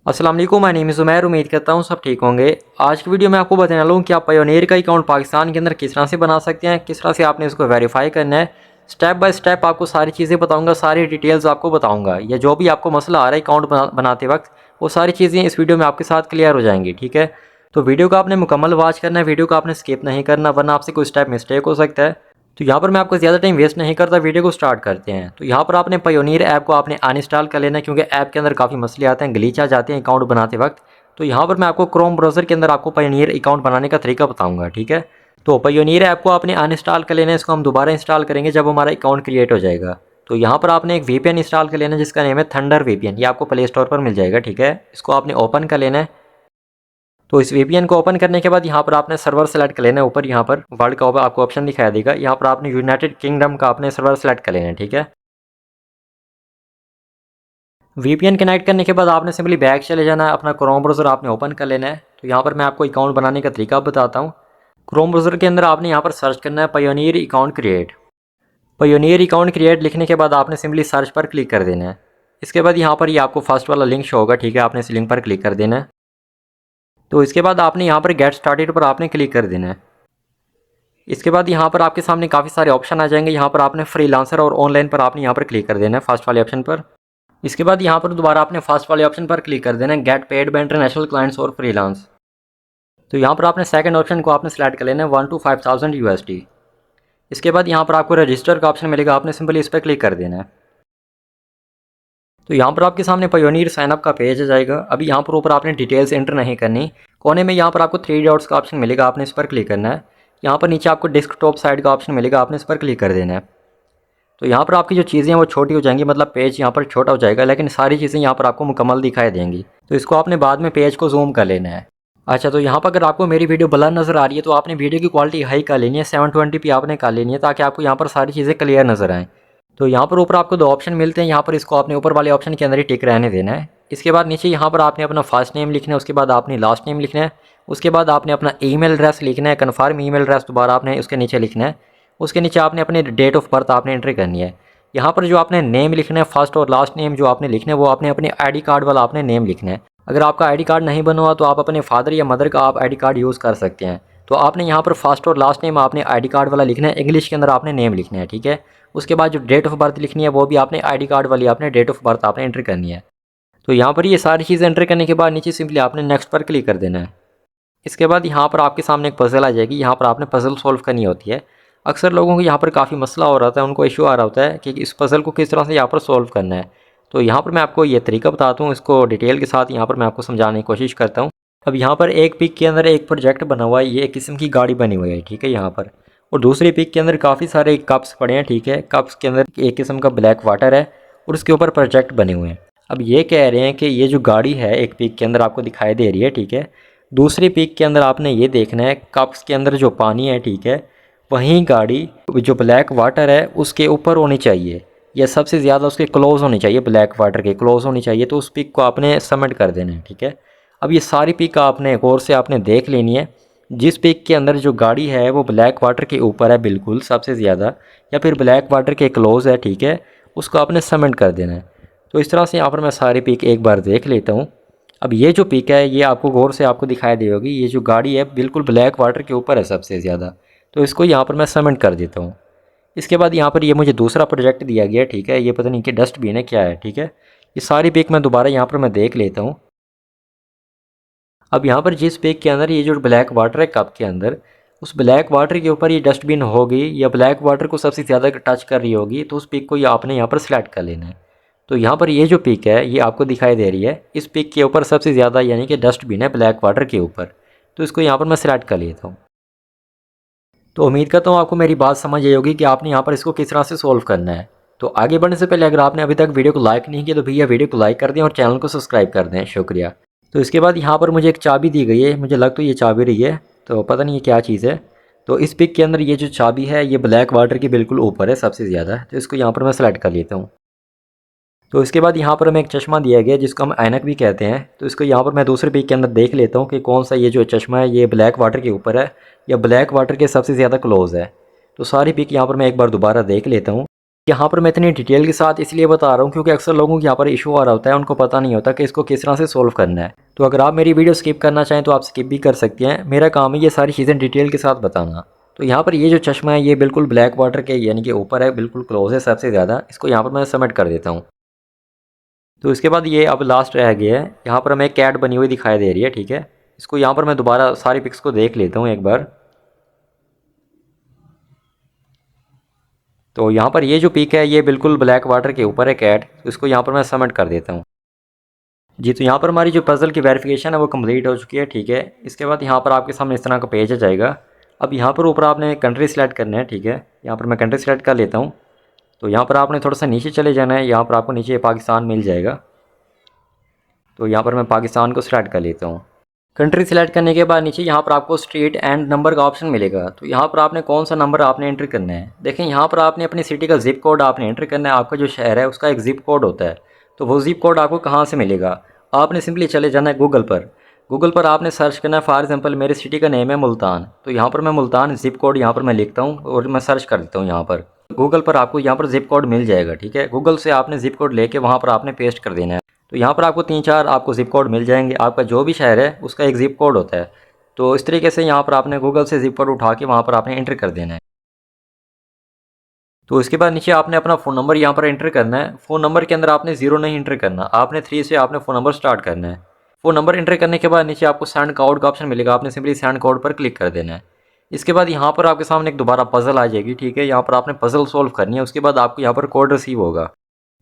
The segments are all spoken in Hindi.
अस्सलाम वालेकुम, मैं नेम ज़ुमैर। उम्मीद करता हूँ सब ठीक होंगे। आज की वीडियो में आपको बताने वाला हूँ कि आप पायोनियर का अकाउंट पाकिस्तान के अंदर किस तरह से बना सकते हैं, किस तरह से आपने इसको वेरीफाई करना है। स्टेप बाय स्टेप आपको सारी चीज़ें बताऊँगा, सारी डिटेल्स आपको बताऊँगा, या जो भी आपको मसला आ रहा है अकाउंट बनाते वक्त, वो सारी चीज़ें इस वीडियो में आपके साथ क्लियर हो जाएंगी। ठीक है, तो वीडियो को आपने मुकम्मल वॉच करना है, वीडियो को आपने स्किप नहीं करना, वरना आपसे कोई स्टेप मिस्टेक हो सकता है। तो यहाँ पर मैं आपको ज़्यादा टाइम वेस्ट नहीं करता, वीडियो को स्टार्ट करते हैं। तो यहाँ पर आपने पायोनियर ऐप को आपने अनइंस्टॉल कर लेना है, क्योंकि ऐप के अंदर काफ़ी मसले आते हैं, ग्लिच आ जाते हैं अकाउंट बनाते वक्त। तो यहाँ पर मैं आपको क्रोम ब्राउज़र के अंदर आपको पायोनियर अकाउंट बनाने का तरीका बताऊँगा। ठीक है, तो पायोनियर ऐप को आपने अनइंस्टॉल कर लेना है, इसको हम दोबारा इंस्टॉल करेंगे जब हमारा अकाउंट क्रिएट हो जाएगा। तो यहाँ पर आपने एक VPN इंस्टॉल कर लेना है, जिसका नेम है थंडर VPN। ये आपको प्ले स्टोर पर मिल जाएगा। ठीक है, इसको आपने ओपन कर लेना है। तो इस VPN को ओपन करने के बाद यहाँ पर आपने सर्वर सेलेक्ट कर लेना है। ऊपर यहाँ पर वर्ल्ड का आपको ऑप्शन दिखाई देगा, यहाँ पर आपने यूनाइटेड किंगडम का आपने सर्वर सेलेक्ट कर लेना है। ठीक है, VPN कनेक्ट करने के बाद आपने सिंपली बैक चले जाना है, अपना क्रोम ब्राउज़र आपने ओपन कर लेना है। तो यहाँ पर मैं आपको अकाउंट बनाने का तरीका बताता हूँ। क्रोम ब्राउज़र के अंदर आपने यहाँ पर सर्च करना है pioneer account create. Pioneer account create लिखने के बाद आपने सिंपली सर्च पर क्लिक कर देना है। इसके बाद यहाँ पर ये आपको फर्स्ट वाला लिंक शो होगा। ठीक है, आपने इस लिंक पर क्लिक कर देना है। तो इसके बाद आपने यहाँ पर गेट स्टार्टेड पर आपने क्लिक कर देना है। इसके बाद यहाँ पर आपके सामने काफ़ी सारे ऑप्शन आ जाएंगे। यहाँ पर आपने फ्रीलांसर और ऑनलाइन पर आपने यहाँ पर क्लिक कर देना है, फर्स्ट वाले ऑप्शन पर। इसके बाद यहाँ पर दोबारा आपने फर्स्ट वाले ऑप्शन पर क्लिक कर देना है, get paid by international clients और फ्रीलांस। तो यहाँ पर आपने सेकंड ऑप्शन को आपने सेलेक्ट कर लेना है, 1 to 5,000 USD। इसके बाद यहाँ पर आपको रजिस्टर का ऑप्शन मिलेगा, आपने सिंपली इस पर क्लिक कर देना है। तो यहाँ पर आपके सामने पायोनियर साइनअप का पेज आ जाएगा। अभी यहाँ पर ऊपर आपने डिटेल्स एंटर नहीं करनी। कोने में यहाँ पर आपको 3 डॉट्स का ऑप्शन मिलेगा, आपने इस पर क्लिक करना है। यहाँ पर नीचे आपको डेस्कटॉप साइड का ऑप्शन मिलेगा, आपने इस पर क्लिक कर देना है। तो यहाँ पर आपकी जो चीज़ें हैं वो छोटी हो जाएंगी, मतलब पेज यहाँ पर छोटा हो जाएगा, लेकिन सारी चीज़ें यहाँ पर आपको मुकम्मल दिखाई देंगी। तो इसको आपने बाद में पेज को जूम कर लेना है। अच्छा, तो यहाँ पर अगर आपको मेरी वीडियो ब्लर नज़र आ रही है तो आपने वीडियो की क्वालिटी हाई कर लेनी है, 720p आपने कर लेनी है, ताकि आपको यहाँ पर सारी चीज़ें क्लियर नज़र आएँ। तो यहाँ पर ऊपर आपको 2 ऑप्शन मिलते हैं, यहाँ पर इसको आपने ऊपर वाले ऑप्शन के अंदर ही टिक रहने देना है। इसके बाद नीचे यहाँ पर आपने अपना फर्स्ट नेम लिखना है, उसके बाद आपने लास्ट नेम लिखना है, उसके बाद आपने अपना ईमेल एड्रेस लिखना है, कन्फर्म ईमेल एड्रेस दोबारा आपने उसके नीचे लिखना है। उसके नीचे आपने अपनी डेट ऑफ बर्थ आपने एंट्री करनी है। यहाँ पर जो आपने नेम लिखना है, फर्स्ट और लास्ट नेम जो आपने लिखना है, वो आपने अपने ID कार्ड वाला आपने नेम लिखना है। अगर आपका ID कार्ड नहीं बना हुआ तो आप अपने फादर या मदर का आप ID कार्ड यूज़ कर सकते हैं। तो आपने यहाँ पर फर्स्ट और लास्ट नेम आपने ID कार्ड वाला लिखना है, इंग्लिश के अंदर आपने नेम लिखना है। ठीक है, उसके बाद जो डेट ऑफ बर्थ लिखनी है वो भी आपने ID कार्ड वाली आपने डेट ऑफ बर्थ आपने एंटर करनी है। तो यहाँ पर ये सारी चीज़ एंटर करने के बाद नीचे सिंपली आपने नेक्स्ट पर क्लिक कर देना है। इसके बाद यहाँ पर आपके सामने एक पज़ल आ जाएगी, यहाँ पर आपने पज़ल सॉल्व करनी होती है। अक्सर लोगों को यहाँ पर काफ़ी मसला हो रहा था, उनको इशू आ रहा होता है कि इस पज़ल को किस तरह से यहाँ पर सॉल्व करना है। तो यहाँ पर मैं आपको ये तरीका बताता हूँ, इसको डिटेल के साथ यहाँ पर मैं आपको समझाने की कोशिश करता हूँ। अब यहाँ पर एक पिक के अंदर एक प्रोजेक्ट बना हुआ है, ये एक किस्म की गाड़ी बनी हुई है। ठीक है, यहाँ पर और दूसरी पिक के अंदर काफ़ी सारे कप्स पड़े हैं। ठीक है, कप्स के अंदर एक किस्म का ब्लैक वाटर है और उसके ऊपर प्रोजेक्ट बने हुए हैं। अब ये कह रहे हैं कि ये जो गाड़ी है एक पिक के अंदर आपको दिखाई दे रही है। ठीक है, दूसरी पिक के अंदर आपने ये देखना है कप्स के अंदर जो पानी है, ठीक है, वहीं गाड़ी जो ब्लैक वाटर है उसके ऊपर होनी चाहिए, या सबसे ज़्यादा उसके क्लोज होनी चाहिए, ब्लैक वाटर के क्लोज होनी चाहिए। तो उस पिक को आपने सबमिट कर देना है। ठीक है, अब ये सारी पिक आपने गौर से आपने देख लेनी है। जिस पिक के अंदर जो गाड़ी है वो ब्लैक वाटर के ऊपर है बिल्कुल सबसे ज़्यादा, या फिर ब्लैक वाटर के क्लोज है, ठीक है, उसको आपने सबमिट कर देना है। तो इस तरह से यहाँ पर मैं सारी पिक एक बार देख लेता हूँ। अब ये जो पिक है ये आपको गौर से आपको दिखाई दी होगी, ये जो गाड़ी है बिल्कुल ब्लैक वाटर के ऊपर है सबसे ज़्यादा। तो इसको यहाँ पर मैं सबमिट कर देता हूँ। इसके बाद यहाँ पर ये मुझे दूसरा प्रोजेक्ट दिया गया है। ठीक है, ये पता नहीं कि डस्टबिन है क्या है। ठीक है, ये सारी पिक मैं दोबारा यहाँ पर मैं देख लेता हूँ। अब यहाँ पर जिस पिक के अंदर ये जो ब्लैक वाटर है कप के अंदर, उस ब्लैक वाटर के ऊपर ये डस्टबिन होगी या ब्लैक वाटर को सबसे ज़्यादा टच कर रही होगी, तो उस पिक को ये आपने यहाँ पर सिलेक्ट कर लेना है। तो यहाँ पर ये जो पिक है ये आपको दिखाई दे रही है, इस पिक के ऊपर सबसे ज़्यादा यानी कि डस्टबिन है ब्लैक वाटर के ऊपर। तो इसको यहाँ पर मैं सिलेक्ट कर लेता हूँ। तो उम्मीद करता हूँ आपको मेरी बात समझ आई होगी कि आपने यहाँ पर इसको किस तरह से सोल्व करना है। तो आगे बढ़ने से पहले अगर आपने अभी तक वीडियो को लाइक नहीं किया तो भैया वीडियो को लाइक कर दें और चैनल को सब्सक्राइब कर दें, शुक्रिया। तो इसके बाद यहाँ पर मुझे एक चाबी दी गई है, मुझे लग तो ये चाबी रही है, तो पता नहीं ये क्या चीज़ है। तो इस पिक के अंदर ये जो चाबी है ये ब्लैक वाटर के बिल्कुल ऊपर है सबसे ज़्यादा, तो इसको यहाँ पर मैं सेलेक्ट कर लेता हूँ। तो इसके बाद यहाँ पर हमें एक चश्मा दिया गया जिसको हम ऐनक भी कहते हैं। तो इसको यहाँ पर मैं दूसरे पिक के अंदर देख लेता हूँ कि कौन सा ये जो चश्मा है ये ब्लैक वाटर के ऊपर है या ब्लैक वाटर के सबसे ज़्यादा क्लोज है। तो सारी पिक यहाँ पर मैं एक बार दोबारा देख लेता हूँ। यहाँ पर मैं इतनी डिटेल के साथ इसलिए बता रहा हूँ क्योंकि अक्सर लोगों को यहाँ पर इशू आ रहा होता है, उनको पता नहीं होता कि इसको किस तरह से सोल्व करना है। तो अगर आप मेरी वीडियो स्किप करना चाहें तो आप स्किप भी कर सकते हैं, मेरा काम है ये सारी चीज़ें डिटेल के साथ बताना। तो यहाँ पर ये जो चश्मा है ये बिल्कुल ब्लैक वाटर के यानी कि ऊपर है, बिल्कुल क्लोज है सबसे ज़्यादा। इसको यहाँ पर मैं सबमिट कर देता हूँ। तो इसके बाद ये अब लास्ट रह गया है, यहाँ पर हमें कैट बनी हुई दिखाई दे रही है, ठीक है। इसको यहाँ पर मैं दोबारा सारी पिक्स को देख लेता हूँ एक बार। तो यहाँ पर ये जो पिक है ये बिल्कुल ब्लैक वाटर के ऊपर है कैट, तो इसको यहाँ पर मैं सबमिट कर देता हूँ। जी, तो यहाँ पर हमारी जो पज़ल की वेरिफिकेशन है वो कंप्लीट हो चुकी है, ठीक है। इसके बाद यहाँ पर आपके सामने इस तरह का पेज आ जाएगा। अब यहाँ पर ऊपर आपने कंट्री सेलेक्ट करना है, ठीक है। यहाँ पर मैं कंट्री सेलेक्ट कर लेता हूँ। तो यहाँ पर आपने थोड़ा सा नीचे चले जाना है, यहाँ पर आपको नीचे पाकिस्तान मिल जाएगा। तो यहाँ पर मैं पाकिस्तान को सिलेक्ट कर लेता हूँ। कंट्री सेलेक्ट करने के बाद नीचे यहाँ पर आपको स्ट्रीट एंड नंबर का ऑप्शन मिलेगा। तो यहाँ पर आपने कौन सा नंबर आपने एंटर करना है। देखें यहाँ पर आपने अपनी सिटी का जिप कोड आपने एंटर करना है। आपका जो शहर है उसका एक जिप कोड होता है, तो वो जिप कोड आपको कहाँ से मिलेगा। आपने सिंपली चले जाना है गूगल पर। गूगल पर आपने सर्च करना है, फॉर एग्जांपल मेरी सिटी का नेम है मुल्तान, तो यहाँ पर मैं मुल्तान जिप कोड यहाँ पर मैं लिखता हूँ और मैं सर्च कर देता हूँ। यहाँ पर गूगल पर आपको यहाँ पर जिप कोड मिल जाएगा, ठीक है। गूगल से आपने जिप कोड लेके वहाँ पर आपने पेस्ट कर देना है। तो यहाँ पर आपको 3-4 आपको ज़िप कोड मिल जाएंगे। आपका जो भी शहर है उसका एक ज़िप कोड होता है। तो इस तरीके से यहाँ पर आपने गूगल से ज़िप कोड उठा के वहाँ पर आपने एंटर कर देना है। तो इसके बाद नीचे आपने अपना फ़ोन नंबर यहाँ पर एंटर करना है। फ़ोन नंबर के अंदर आपने 0 नहीं एंटर करना, आपने 3 से आपने फ़ोन नंबर स्टार्ट करना है। फ़ोन नंबर एंटर करने के बाद नीचे आपको सेंड कोड का ऑप्शन मिलेगा, आपने सिंपली सेंड कोड पर क्लिक कर देना है। इसके बाद यहाँ पर आपके सामने एक दोबारा पज़ल आ जाएगी, ठीक है। यहाँ पर आपने पज़ल सोल्व करनी है, उसके बाद आपको यहाँ पर कोड रिसीव होगा।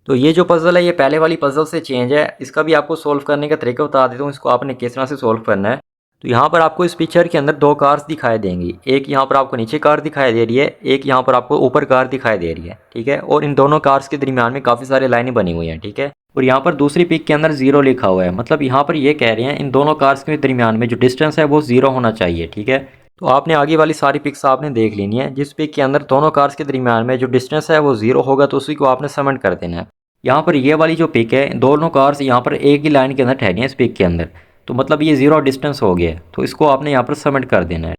तो ये जो पज़ल है ये पहले वाली पज़ल से चेंज है। इसका भी आपको सोल्व करने का तरीका बता देता हूँ, इसको आपने किस तरह से सोल्व करना है। तो यहाँ पर आपको इस पिक्चर के अंदर 2 कार्स दिखाई देंगी। एक यहाँ पर आपको नीचे कार दिखाई दे रही है, एक यहाँ पर आपको ऊपर कार दिखाई दे रही है, ठीक है। और इन दोनों कार्स के दरमियान में काफ़ी सारी लाइनें बनी हुई हैं, ठीक है। और यहाँ पर दूसरी पिक के अंदर 0 लिखा हुआ है, मतलब यहाँ पर ये कह रहे हैं इन दोनों कार्स के दरमियान में जो डिस्टेंस है वो 0 होना चाहिए, ठीक है। तो आपने आगे वाली सारी पिक्स आपने देख लेनी है। जिस पिक के अंदर दोनों कार्स के दरमियान में जो डिस्टेंस है वो 0 होगा तो उसी को आपने सबमिट कर देना है। यहाँ पर ये वाली जो पिक है, दोनों कार्स यहाँ पर एक ही लाइन के अंदर ठहरी हैं इस पिक के अंदर, तो मतलब ये 0 डिस्टेंस हो गया है। तो इसको आपने यहाँ पर सबमिट कर देना है।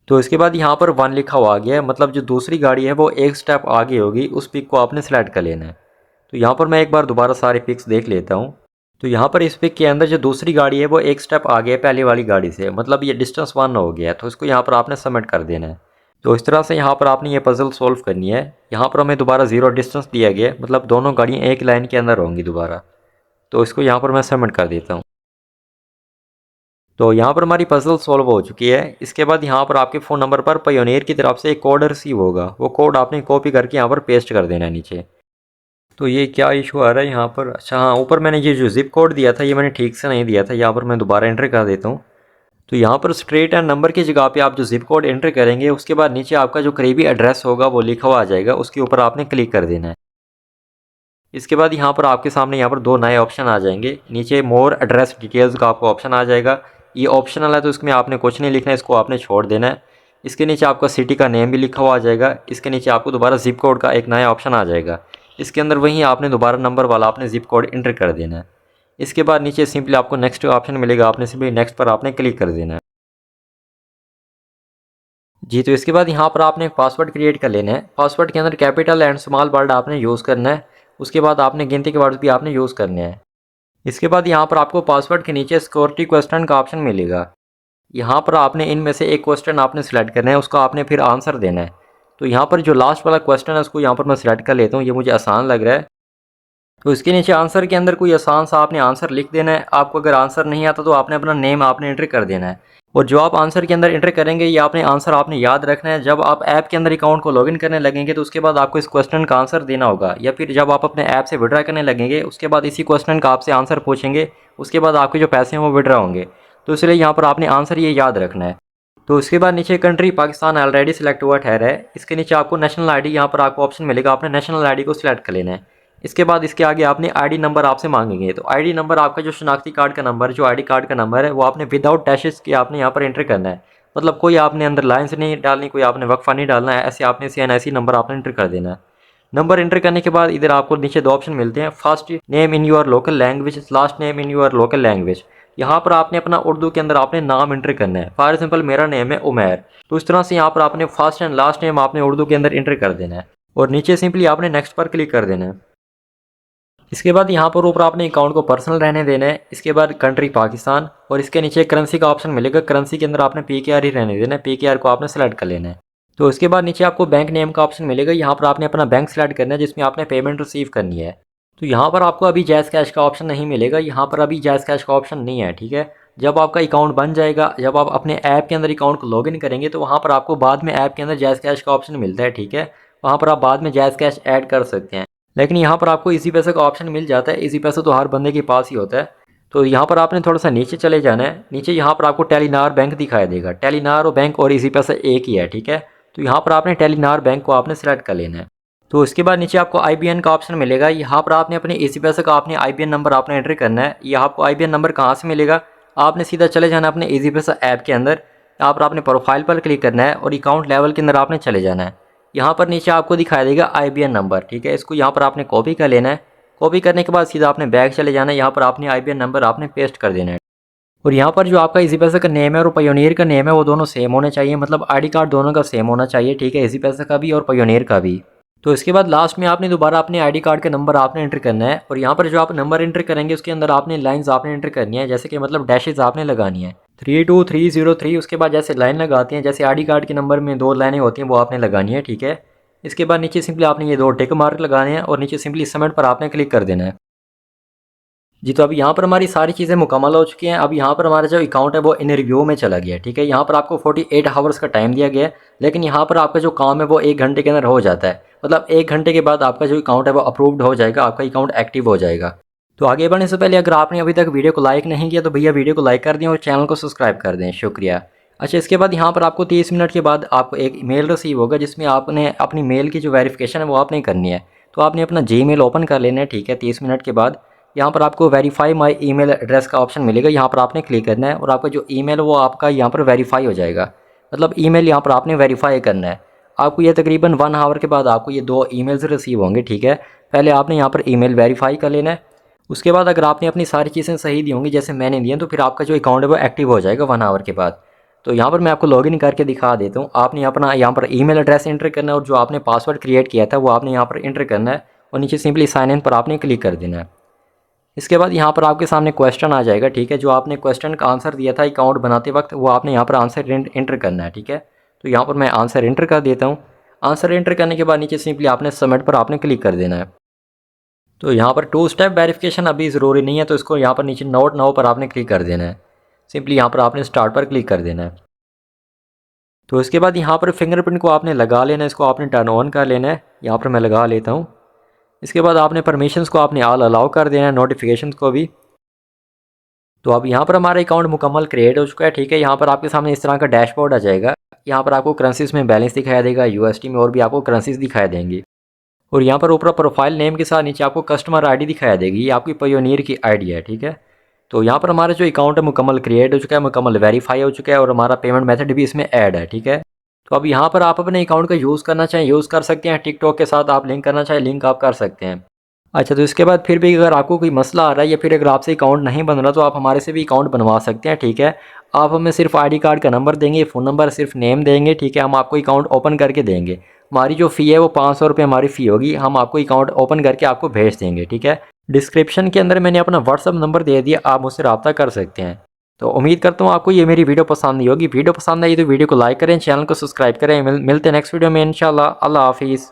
तो इसके बाद यहाँ पर 1 लिखा हुआ आ गया है, मतलब जो दूसरी गाड़ी है वो एक स्टेप आगे होगी, उस पिक को आपने सेलेक्ट कर लेना है। तो यहाँ पर मैं एक बार दोबारा सारे पिक्स देख लेता हूँ। तो यहाँ पर इस पिक के अंदर जो दूसरी गाड़ी है वो एक स्टेप आगे है पहले वाली गाड़ी से, मतलब ये डिस्टेंस 1 हो गया है। तो इसको यहाँ पर आपने सबमिट कर देना है। तो इस तरह से यहाँ पर आपने ये पज़ल सोल्व करनी है। यहाँ पर हमें दोबारा 0 डिस्टेंस दिया गया है, मतलब दोनों गाड़ियाँ एक लाइन के अंदर होंगी दोबारा। तो इसको यहाँ पर मैं सबमिट कर देता हूँ। तो यहाँ पर हमारी पज़ल सॉल्व हो चुकी है। इसके बाद यहाँ पर आपके फ़ोन नंबर पर पायोनियर की तरफ से एक कोड रिसीव होगा, वो कोड आपने कॉपी करके यहाँ पर पेस्ट कर देना है नीचे। तो ये क्या इशू आ रहा है यहाँ पर, अच्छा हाँ, ऊपर मैंने ये जो ज़िप कोड दिया था ये मैंने ठीक से नहीं दिया था, यहाँ पर मैं दोबारा एंटर कर देता हूँ। तो यहाँ पर स्ट्रीट एंड नंबर की जगह पे आप जो ज़िप कोड एंटर करेंगे उसके बाद नीचे आपका जो करीबी एड्रेस होगा वो लिखा हुआ आ जाएगा, उसके ऊपर आपने क्लिक कर देना है। इसके बाद यहाँ पर आपके सामने यहाँ पर 2 नए ऑप्शन आ जाएंगे। नीचे मोर एड्रेस डिटेल्स का आपको ऑप्शन आ जाएगा, ये ऑप्शनल है तो इसमें आपने कुछ नहीं लिखना है, इसको आपने छोड़ देना है। इसके नीचे आपका सिटी का नेम भी लिखा हुआ आ जाएगा। इसके नीचे आपको दोबारा ज़िप कोड का एक नया ऑप्शन आ जाएगा, इसके अंदर वहीं आपने दोबारा नंबर वाला आपने ज़िप कोड एंटर कर देना है। इसके बाद नीचे सिंपली आपको नेक्स्ट ऑप्शन मिलेगा, आपने सिंपली नेक्स्ट पर आपने क्लिक कर देना है। जी, तो इसके बाद यहाँ पर आपने एक पासवर्ड क्रिएट कर लेना है। पासवर्ड के अंदर कैपिटल एंड स्मॉल वर्ड आपने यूज़ करना है, उसके बाद आपने गिनती के वर्ड्स भी आपने यूज़ करने हैं। इसके बाद यहाँ पर आपको पासवर्ड के नीचे सिक्योरिटी क्वेश्चन का ऑप्शन मिलेगा। यहाँ पर आपने इनमें से एक क्वेश्चन आपने सेलेक्ट करना है, उसका आपने फिर आंसर देना है। तो यहाँ पर जो लास्ट वाला क्वेश्चन है उसको यहाँ पर मैं सेलेक्ट कर लेता हूँ, ये मुझे आसान लग रहा है। तो इसके नीचे आंसर के अंदर कोई आसान सा आपने आंसर लिख देना है। आपको अगर आंसर नहीं आता तो आपने अपना नेम आपने एंटर कर देना है, और जो आप आंसर के अंदर एंटर करेंगे ये आपने आंसर आपने याद रखना है। जब आप ऐप के अंदर अकाउंट को लॉगिन करने लगेंगे तो उसके बाद आपको इस क्वेश्चन का आंसर देना होगा, या फिर जब आप अपने ऐप से विड्रा करने लगेंगे उसके बाद इसी क्वेश्चन का आपसे आंसर पूछेंगे, उसके बाद आपके जो पैसे हैं वो विड्रा होंगे। तो इसलिए यहाँ पर आपने आंसर ये याद रखना है। तो उसके बाद नीचे कंट्री पाकिस्तान ऑलरेडी सिलेक्ट हुआ ठहरा है। इसके नीचे आपको नेशनल आईडी यहाँ पर आपको ऑप्शन मिलेगा, आपने नेशनल आईडी को सिलेक्ट कर लेना है। इसके बाद इसके आगे आपने आईडी नंबर आपसे मांगेंगे, तो आईडी नंबर आपका जो शनाख्ती कार्ड का नंबर, जो आईडी कार्ड का नंबर है वो आपने विदाउट डैशेस के आपने यहाँ पर एंटर करना है। मतलब कोई आपने अंदर लाइन्स नहीं डालनी, कोई आपने वक्फा नहीं डालना है, ऐसे आपने CNIC नंबर आपने एंटर कर देना है। नंबर एंटर करने के बाद इधर आपको नीचे 2 ऑप्शन मिलते हैं, first name in your local language, last name in your local language. यहाँ पर आपने अपना उर्दू के अंदर आपने नाम एंटर करना है। फॉर एग्जाम्पल मेरा नेम है उमैर, तो इस तरह से यहाँ पर आपने फर्स्ट एंड लास्ट नेम आपने उर्दू के अंदर एंटर कर देना है और नीचे सिंपली आपने नेक्स्ट पर क्लिक कर देना है। इसके बाद यहाँ पर ऊपर आपने अकाउंट को पर्सनल रहने देना है। इसके बाद कंट्री पाकिस्तान और इसके नीचे करेंसी का ऑप्शन मिलेगा। करेंसी के अंदर आपने PKR ही रहने देना है, PKR को आपने सेलेक्ट कर लेना है। तो इसके बाद नीचे आपको बैंक नेम का ऑप्शन मिलेगा। यहाँ पर आपने अपना बैंक सेलेक्ट करना है जिसमें आपने पेमेंट रिसीव करनी है। तो यहाँ पर आपको अभी जैज़ कैश का ऑप्शन नहीं मिलेगा, यहाँ पर अभी जैज़ कैश का ऑप्शन नहीं है, ठीक है। जब आपका अकाउंट बन जाएगा, जब आप अपने ऐप के अंदर अकाउंट को लॉगिन करेंगे तो वहाँ पर आपको बाद में ऐप के अंदर जैज़ कैश का ऑप्शन मिलता है, ठीक है। वहाँ पर आप बाद में जैज़ कैश ऐड कर सकते हैं, लेकिन यहाँ पर आपको इजी पैसे का ऑप्शन मिल जाता है। इजी पैसा तो हर बंदे के पास ही होता है। तो यहाँ पर आपने थोड़ा सा नीचे चले जाना है। नीचे यहाँ पर आपको टेलीनार बैंक दिखाई देगा। टेलीनार और बैंक और इजी पैसा एक ही है, ठीक है। तो यहाँ पर आपने टेलीनार बैंक को आपने सेलेक्ट कर लेना है। तो इसके बाद नीचे आपको IBN का ऑप्शन मिलेगा। यहाँ पर आपने अपने इजी पैसे का आपने IBN नंबर आपने एंटर करना है। यह आपको IBN नंबर कहाँ से मिलेगा, आपने सीधा चले जाना अपने इजी पैसा ऐप के अंदर। यहाँ पर आपने प्रोफाइल पर क्लिक करना है और अकाउंट लेवल के अंदर आपने चले जाना है। यहाँ पर नीचे आपको दिखाई देगा IBN नंबर, ठीक है। इसको यहाँ पर आपने कॉपी कर लेना है। कॉपी करने के बाद सीधा आपने बैक चले जाना है। यहाँ पर आपने IBN नंबर आपने पेस्ट कर देना है और यहाँ पर जो आपका इजी पैसा का नेम है और पायोनियर का नेम है वो दोनों सेम होने चाहिए, मतलब ID कार्ड दोनों का सेम होना चाहिए, ठीक है। इजी पैसा का भी और पायोनियर का भी। तो इसके बाद लास्ट में आपने दोबारा अपने ID कार्ड का नंबर आपने एंटर करना है और यहाँ पर जो आप नंबर एंटर करेंगे उसके अंदर आपने लाइंस आपने एंटर करनी है, जैसे कि मतलब डैशेज आपने लगानी है 32303। उसके बाद जैसे लाइन लगाती हैं, जैसे ID कार्ड के नंबर में 2 लाइनें होती हैं वो आपने लगानी है, ठीक है। इसके बाद नीचे सिंपली आपने ये 2 टिक मार्क लगाने हैं और नीचे सिंपली सबमिट पर आपने क्लिक कर देना है जी। तो अभी यहाँ पर हमारी सारी चीज़ें मुकम्मल हो चुकी हैं। अब यहाँ पर हमारा जो अकाउंट है वो इन रिव्यू में चला गया, ठीक है। यहाँ पर आपको 48 आवर्स का टाइम दिया गया है, लेकिन यहाँ पर आपका जो काम है वो 1 घंटे के अंदर हो जाता है। मतलब 1 घंटे के बाद आपका जो अकाउंट है वो अप्रूव्ड हो जाएगा, आपका अकाउंट एक्टिव हो जाएगा। तो आगे बढ़ने से पहले अगर आपने अभी तक वीडियो को लाइक नहीं किया तो भैया वीडियो को लाइक कर दें और चैनल को सब्सक्राइब कर दें, शुक्रिया। अच्छा, इसके बाद यहाँ पर आपको 30 मिनट के बाद आपको एक मेल रिसीव होगा जिसमें आपने अपनी मेल की जो वेरिफिकेशन है वो आपने करनी है। तो आपने अपना Gmail ओपन कर लेना है, ठीक है। 30 मिनट के बाद यहाँ पर आपको वेरीफाई माई ईमेल एड्रेस का ऑप्शन मिलेगा। यहाँ पर आपने क्लिक करना है और आपका जो ईमेल है वो आपका यहाँ पर वेरीफाई हो जाएगा, मतलब ईमेल यहाँ पर आपने वेरीफाई करना है। आपको ये तकरीबन 1 आवर के बाद आपको ये 2 ईमेल्स रिसीव होंगे, ठीक है। पहले आपने यहाँ पर ईमेल वेरीफाई कर लेना है। उसके बाद अगर आपने अपनी सारी चीज़ें सही दी होंगी जैसे मैंने दी हैं तो फिर आपका जो अकाउंट है वो एक्टिव हो जाएगा 1 आवर के बाद। तो यहाँ पर मैं आपको लॉगिन करके दिखा देता हूँ। आपने अपना यहाँ पर ईमेल एड्रेस एंटर करना है और जो आपने पासवर्ड क्रिएट किया था वो आपने यहाँ पर एंटर करना है और नीचे सिंपली साइन इन पर आपने क्लिक कर देना है। इसके बाद यहाँ पर आपके सामने क्वेश्चन आ जाएगा, ठीक है। जो आपने क्वेश्चन का आंसर दिया था अकाउंट बनाते वक्त वो आपने यहाँ पर आंसर एंटर करना है, ठीक है। तो यहाँ पर मैं आंसर एंटर कर देता हूँ। आंसर एंटर करने के बाद नीचे सिंपली आपने सबमिट पर आपने क्लिक कर देना है। तो यहाँ पर 2 स्टेप वेरिफिकेशन अभी ज़रूरी नहीं है, तो इसको यहाँ पर नीचे नोट नाउ पर आपने क्लिक कर देना है। सिंपली यहाँ पर आपने स्टार्ट पर क्लिक कर देना है। तो इसके बाद यहाँ पर फिंगरप्रिंट को आपने लगा लेना है, इसको आपने टर्न ऑन कर लेना है। यहाँ पर मैं लगा लेता हूँ। इसके बाद आपने परमिशंस को आपने ऑल अलाउ कर देना है, नोटिफिकेशंस को भी। तो अब यहाँ पर हमारा अकाउंट मुकम्मल क्रिएट हो चुका है, ठीक है। यहाँ पर आपके सामने इस तरह का डैशबोर्ड आ जाएगा। यहाँ पर आपको करेंसीज में बैलेंस दिखाई देगा, USD में और भी आपको करेंसीज दिखाई देंगी। और यहाँ पर ऊपर प्रोफाइल नेम के साथ नीचे आपको कस्टमर ID दिखाई देगी, ये आपकी पायोनियर की ID है, ठीक है। तो यहाँ पर हमारा जो अकाउंट है मुकम्मल क्रिएट हो चुका है, मुकम्मल वेरीफाई हो चुका है और हमारा पेमेंट मेथड भी इसमें ऐड है, ठीक है। तो अब यहाँ पर आप अपने अकाउंट का यूज़ करना चाहें यूज़ कर सकते हैं, टिकटॉक के साथ आप लिंक करना चाहें लिंक आप कर सकते हैं। अच्छा, तो इसके बाद फिर भी अगर आपको कोई मसला आ रहा है या फिर अगर आपसे अकाउंट नहीं बन रहा तो आप हमारे से भी अकाउंट बनवा सकते हैं, ठीक है। आप हमें सिर्फ ID कार्ड का नंबर देंगे, फ़ोन नंबर, सिर्फ नेम देंगे, ठीक है। हम आपको अकाउंट ओपन करके देंगे। हमारी जो फ़ी है वो 500 रुपये हमारी फ़ी होगी। हम आपको अकाउंट ओपन करके आपको भेज देंगे, ठीक है। डिस्क्रिप्शन के अंदर मैंने अपना व्हाट्सअप नंबर दे दिया, आप मुझसे रब्ता कर सकते हैं। तो उम्मीद करता हूँ आपको ये मेरी वीडियो पसंद आई होगी। वीडियो पसंद आई तो वीडियो को लाइक करें, चैनल को सब्सक्राइब करें। मिलते हैं नेक्स्ट वीडियो में इंशाल्लाह। अल्लाह हाफिज़।